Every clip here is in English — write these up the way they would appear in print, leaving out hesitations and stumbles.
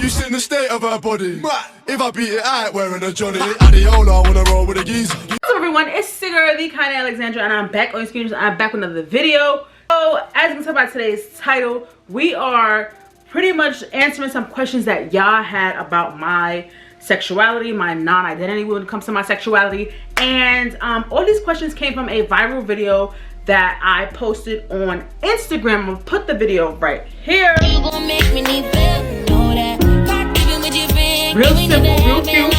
you seen the state of her body? If I beat it, I ain't wearing a Johnny. Adiola, I wanna roll with a geezer. What's up, everyone? It's your girl, TheKyannaAlexandra, and I'm back on your screen. I'm back with another video. So, as you can tell by today's title, we are pretty much answering some questions that y'all had about my sexuality, my non-identity when it comes to my sexuality. And all these questions came from a viral video that I posted on Instagram. I'll put the video right here. Real simple, real cute.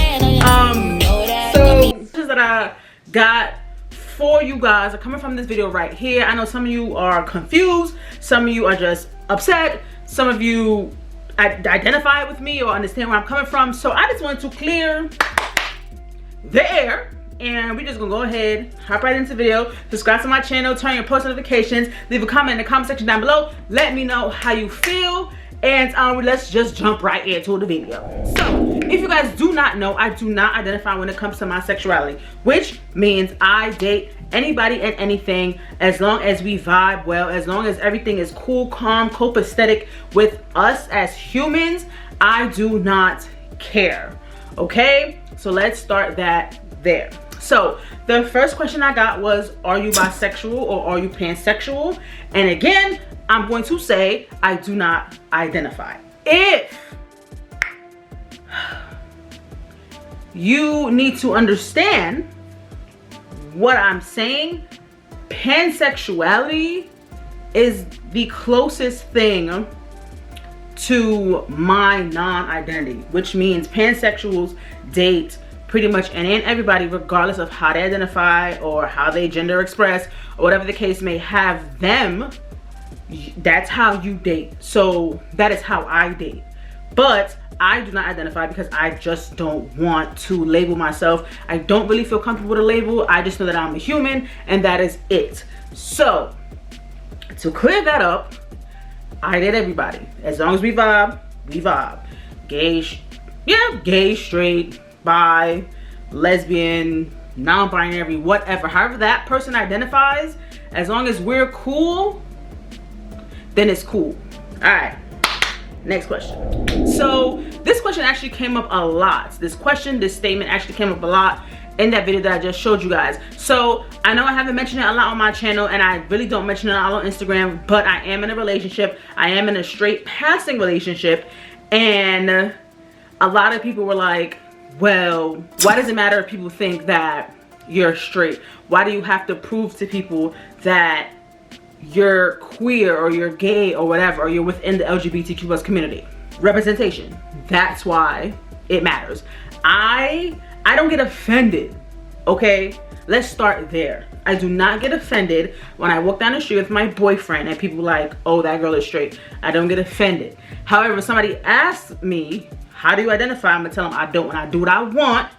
So questions that I got for you guys are coming from this video right here. I know some of you are confused, some of you are just upset, some of you identify with me or understand where I'm coming from. So I just wanted to clear the air, and we're just gonna go ahead, hop right into the video. Subscribe to my channel, turn your post notifications, leave a comment in the comment section down below. Let me know how you feel, and let's just jump right into the video. So if you guys do not know, I do not identify when it comes to my sexuality, which means I date anybody and anything as long as we vibe well, as long as everything is cool, calm, copacetic with us as humans. I do not care. Okay, so let's start that there. So the first question I got was, are you bisexual or are you pansexual? And again, I'm going to say I do not identify. If you need to understand what I'm saying, pansexuality is the closest thing to my non-identity, which means pansexuals date pretty much any and everybody, regardless of how they identify or how they gender express or whatever the case may have them. That's how you date. So that is how I date. But I do not identify because I just don't want to label myself. I don't really feel comfortable with a label. I just know that I'm a human, and that is it. So to clear that up, I date everybody. As long as we vibe, we vibe. Gay, gay, straight, bi, lesbian, non-binary, whatever. However that person identifies, as long as we're cool, then it's cool. All right, next question. So this question actually came up a lot. This statement actually came up a lot in that video that I just showed you guys. So I know I haven't mentioned it a lot on my channel, and I really don't mention it a lot on Instagram, but I am in a relationship. I am in a straight passing relationship, and a lot of people were like, well, why does it matter if people think that you're straight? Why do you have to prove to people that you're queer or you're gay or whatever, or you're within the LGBTQ plus community? Representation. That's why it matters. I don't get offended, okay? Let's start there. I do not get offended when I walk down the street with my boyfriend and people like, oh, that girl is straight. I don't get offended. However, if somebody asks me, how do you identify? I'm gonna tell them I don't, and I do what I want.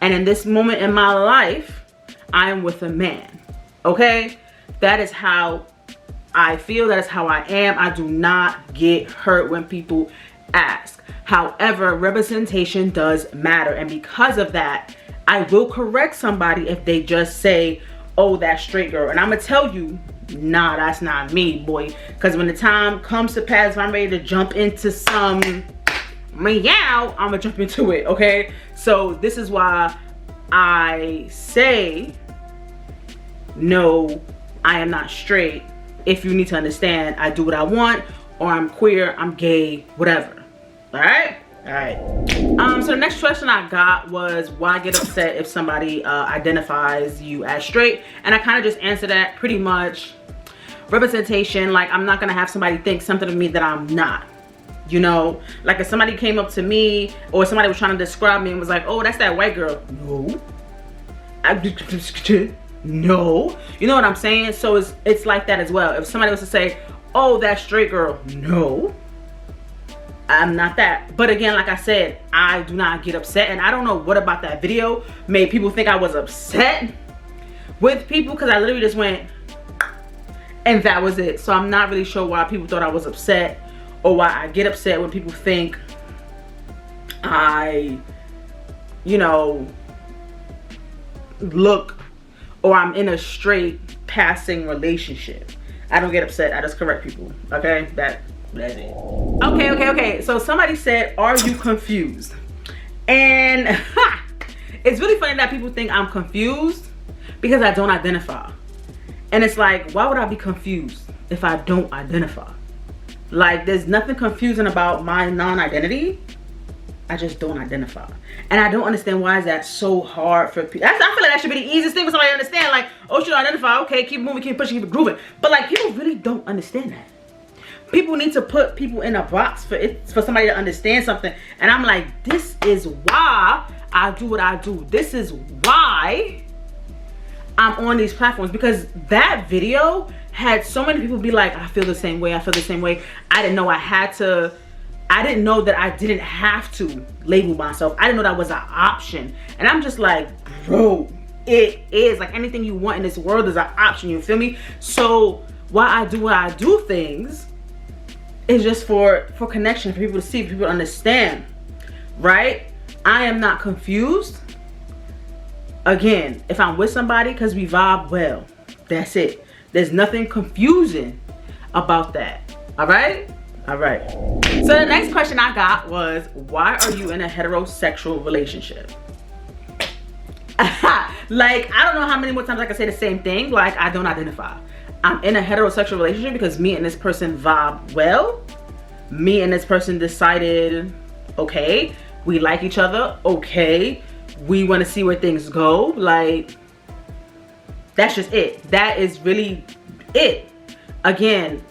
And in this moment in my life, I am with a man, okay? That is how I feel. That is how I am. I do not get hurt when people ask. However, representation does matter. And because of that, I will correct somebody if they just say, oh, that straight girl. And I'm going to tell you, nah, that's not me, boy. Because when the time comes to pass, if I'm ready to jump into some meow, I'm going to jump into it, okay? So this is why I say, no, I am not straight. If you need to understand, I do what I want, or I'm queer, I'm gay, whatever. All right? All right. So the next question I got was, why get upset if somebody identifies you as straight? And I kind of just answered that pretty much. Representation, like, I'm not gonna have somebody think something of me that I'm not. You know, like if somebody came up to me or somebody was trying to describe me and was like, oh, that's that white girl. No. No. You know what I'm saying? So it's like that as well. If somebody was to say, oh, that straight girl. No. I'm not that. But again, like I said, I do not get upset. And I don't know what about that video made people think I was upset with people, because I literally just went, and that was it. So I'm not really sure why people thought I was upset, or why I get upset when people think I, you know, look, or I'm in a straight passing relationship. I don't get upset. I just correct people. Okay, That's it. Okay. So somebody said, are you confused? And it's really funny that people think I'm confused because I don't identify. And it's like, why would I be confused if I don't identify? Like, there's nothing confusing about my non-identity. I just don't identify. And I don't understand why is that so hard for people. I feel like that should be the easiest thing for somebody to understand. Like, oh, should I identify? Okay, keep moving, keep pushing, keep it grooving. But like, people really don't understand that. People need to put people in a box for somebody to understand something. And I'm like, this is why I do what I do. This is why I'm on these platforms, because that video had so many people be like, I feel the same way, I feel the same way. I didn't know I had to, I didn't know that I didn't have to label myself. I didn't know that was an option. And I'm just like, bro, it is. Like, anything you want in this world is an option, you feel me? So why I do what I do things is just for connection, for people to see, for people to understand, right? I am not confused. Again, if I'm with somebody because we vibe well, that's it. There's nothing confusing about that. All right. So the next question I got was, why are you in a heterosexual relationship? Like, I don't know how many more times I can say the same thing. Like, I don't identify. I'm in a heterosexual relationship because me and this person vibe well. Me and this person decided, okay, we like each other. Okay, we want to see where things go. Like, that's just it. That is really it. Again,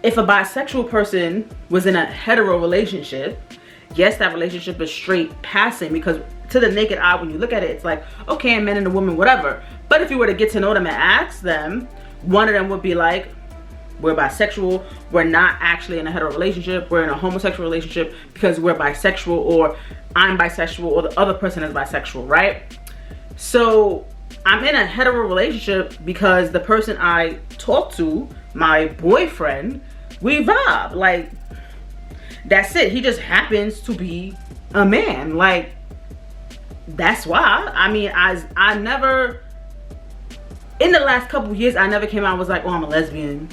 if a bisexual person was in a hetero relationship, yes, that relationship is straight passing, because to the naked eye, when you look at it, it's like, okay, a man and a woman, whatever. But if you were to get to know them and ask them, one of them would be like, we're bisexual, we're not actually in a hetero relationship, we're in a homosexual relationship because we're bisexual, or I'm bisexual, or the other person is bisexual, right? So I'm in a hetero relationship because the person I talk to, my boyfriend, we vibe. Like, that's it. He just happens to be a man. Like, that's why. I mean, I never, in the last couple of years, I never came out and was like, oh, I'm a lesbian,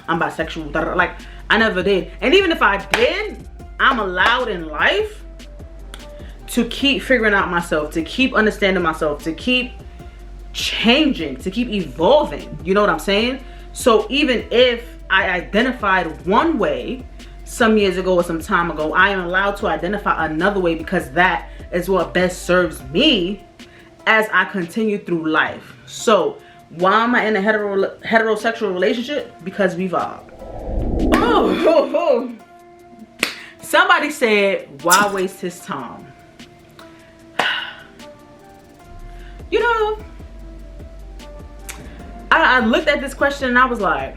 I'm bisexual, like, I never did. And even if I did, I'm allowed in life to keep figuring out myself, to keep understanding myself, to keep changing, to keep evolving. You know what I'm saying? So even if I identified one way some years ago or some time ago, I am allowed to identify another way, because that is what best serves me as I continue through life. So why am I in a heterosexual relationship? Because we vibe. Oh. Somebody said, why waste his time? You know, I looked at this question and I was like,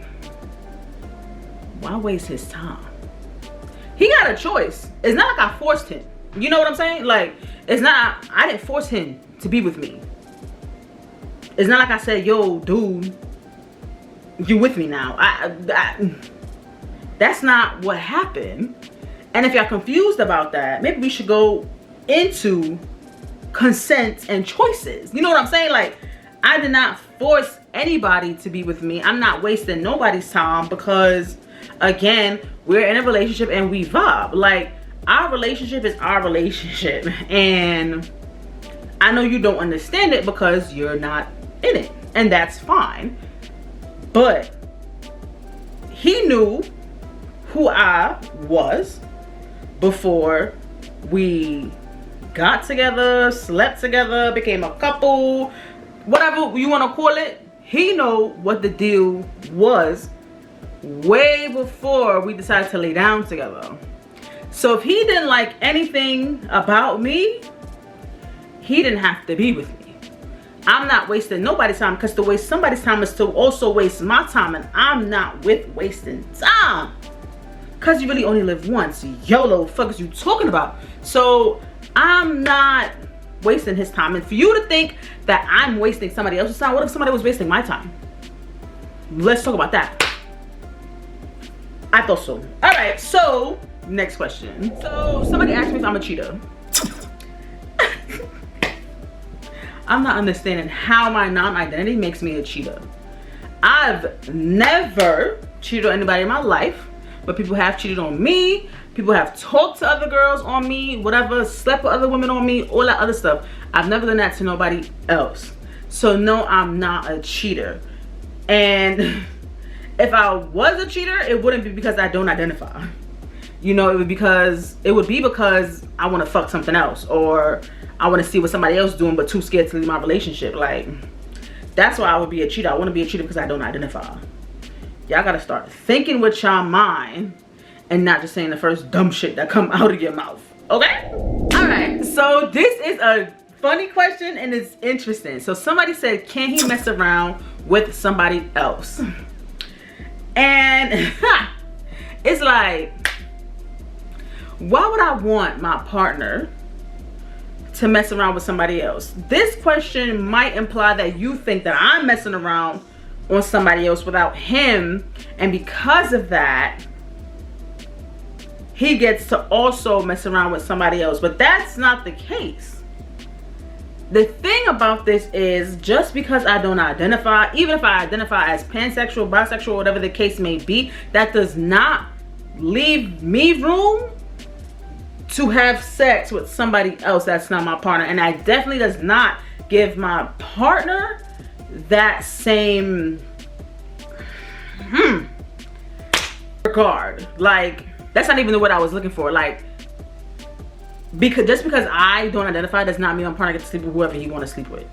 why waste his time? He got a choice. It's not like I forced him. You know what I'm saying? Like, it's not, I didn't force him to be with me. It's not like I said, yo, dude, you with me now. That's not what happened. And if y'all confused about that, maybe we should go into consent and choices. You know what I'm saying? Like, I did not force anybody to be with me. I'm not wasting nobody's time, because again, we're in a relationship and we vibe. Like, our relationship is our relationship, and I know you don't understand it because you're not in it, and that's fine. But he knew who I was before we got together, slept together, became a couple, whatever you want to call it. He know what the deal was way before we decided to lay down together. So if he didn't like anything about me, he didn't have to be with me. I'm not wasting nobody's time, because to waste somebody's time is to also waste my time, and I'm not with wasting time, because you really only live once. YOLO, fuck is you talking about? So I'm not wasting his time. And for you to think that I'm wasting somebody else's time, what if somebody was wasting my time? Let's talk about that. I thought so. All right, so next question. So somebody asked me if I'm a cheetah. I'm not understanding how my non-identity makes me a cheetah. I've never cheated on anybody in my life. but people have cheated on me. People have talked to other girls on me, whatever, slept with other women on me, all that other stuff. I've never done that to nobody else. So no, I'm not a cheater. And if I was a cheater, it wouldn't be because I don't identify. You know, it would be because I want to fuck something else, or I want to see what somebody else doing but too scared to leave my relationship. Like, that's why I would be a cheater. I want to be a cheater because I don't identify. Y'all gotta start thinking with y'all mind and not just saying the first dumb shit that come out of your mouth. Okay? Alright, so this is a funny question and it's interesting. So somebody said, can he mess around with somebody else? And it's like, why would I want my partner to mess around with somebody else? This question might imply that you think that I'm messing around on somebody else without him, and because of that he gets to also mess around with somebody else. But that's not the case. The thing about this is, just because I don't identify, even if I identify as pansexual, bisexual, whatever the case may be, that does not leave me room to have sex with somebody else that's not my partner. And that definitely does not give my partner that same regard. Like, that's not even the word I was looking for. Like, because just because I don't identify does not mean my partner gets to sleep with whoever he want to sleep with.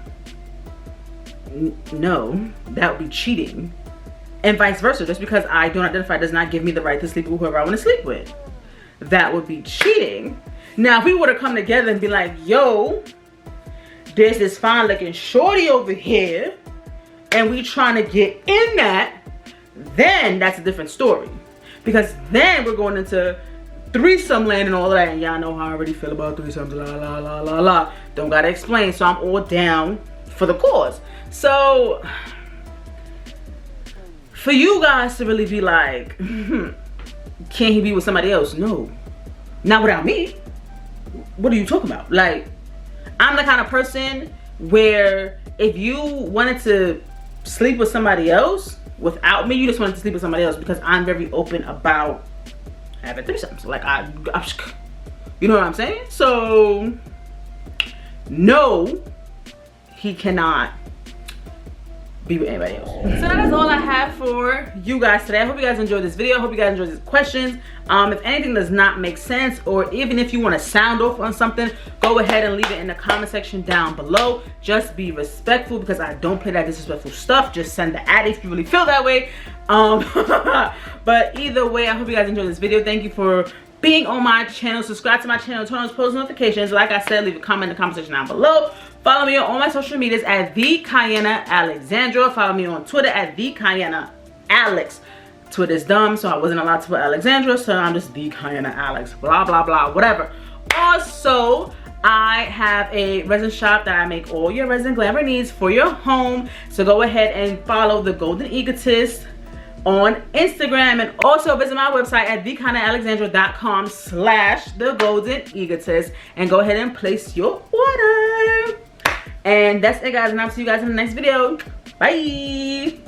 No, that would be cheating. And vice versa. Just because I don't identify does not give me the right to sleep with whoever I want to sleep with. That would be cheating. Now, if we were to come together and be like, yo, there's this fine looking shorty over here and we trying to get in that, then that's a different story. Because then we're going into threesome land and all that, and y'all know how I already feel about threesomes, la la la la la. Don't gotta explain, so I'm all down for the cause. So for you guys to really be like, can he be with somebody else? No, not without me. What are you talking about? Like, I'm the kind of person where if you wanted to sleep with somebody else without me, you just wanted to sleep with somebody else, because I'm very open about having threesomes. Like, you know what I'm saying? So no, he cannot be with anybody else. So that is all I have for you guys today. I hope you guys enjoyed this video. I hope you guys enjoyed these questions. If anything does not make sense, or even if you want to sound off on something, go ahead and leave it in the comment section down below. Just be respectful, because I don't play that disrespectful stuff. Just send the ad if you really feel that way. But either way, I hope you guys enjoyed this video. Thank you for being on my channel. Subscribe to my channel, turn on those post notifications. Like I said, leave a comment in the comment section down below. Follow me on all my social medias at TheKyannaAlexandra. Follow me on Twitter at TheKyannaAlex. Twitter's dumb, so I wasn't allowed to put Alexandra, so I'm just TheKyannaAlex. Blah blah blah, whatever. Also, I have a resin shop that I make all your resin glamour needs for your home. So go ahead and follow The Golden Egotist on Instagram, and also visit my website at TheKyannaAlexandra.com/thegoldenegotist, and go ahead and place your order. And that's it, guys, and I'll see you guys in the next video. Bye.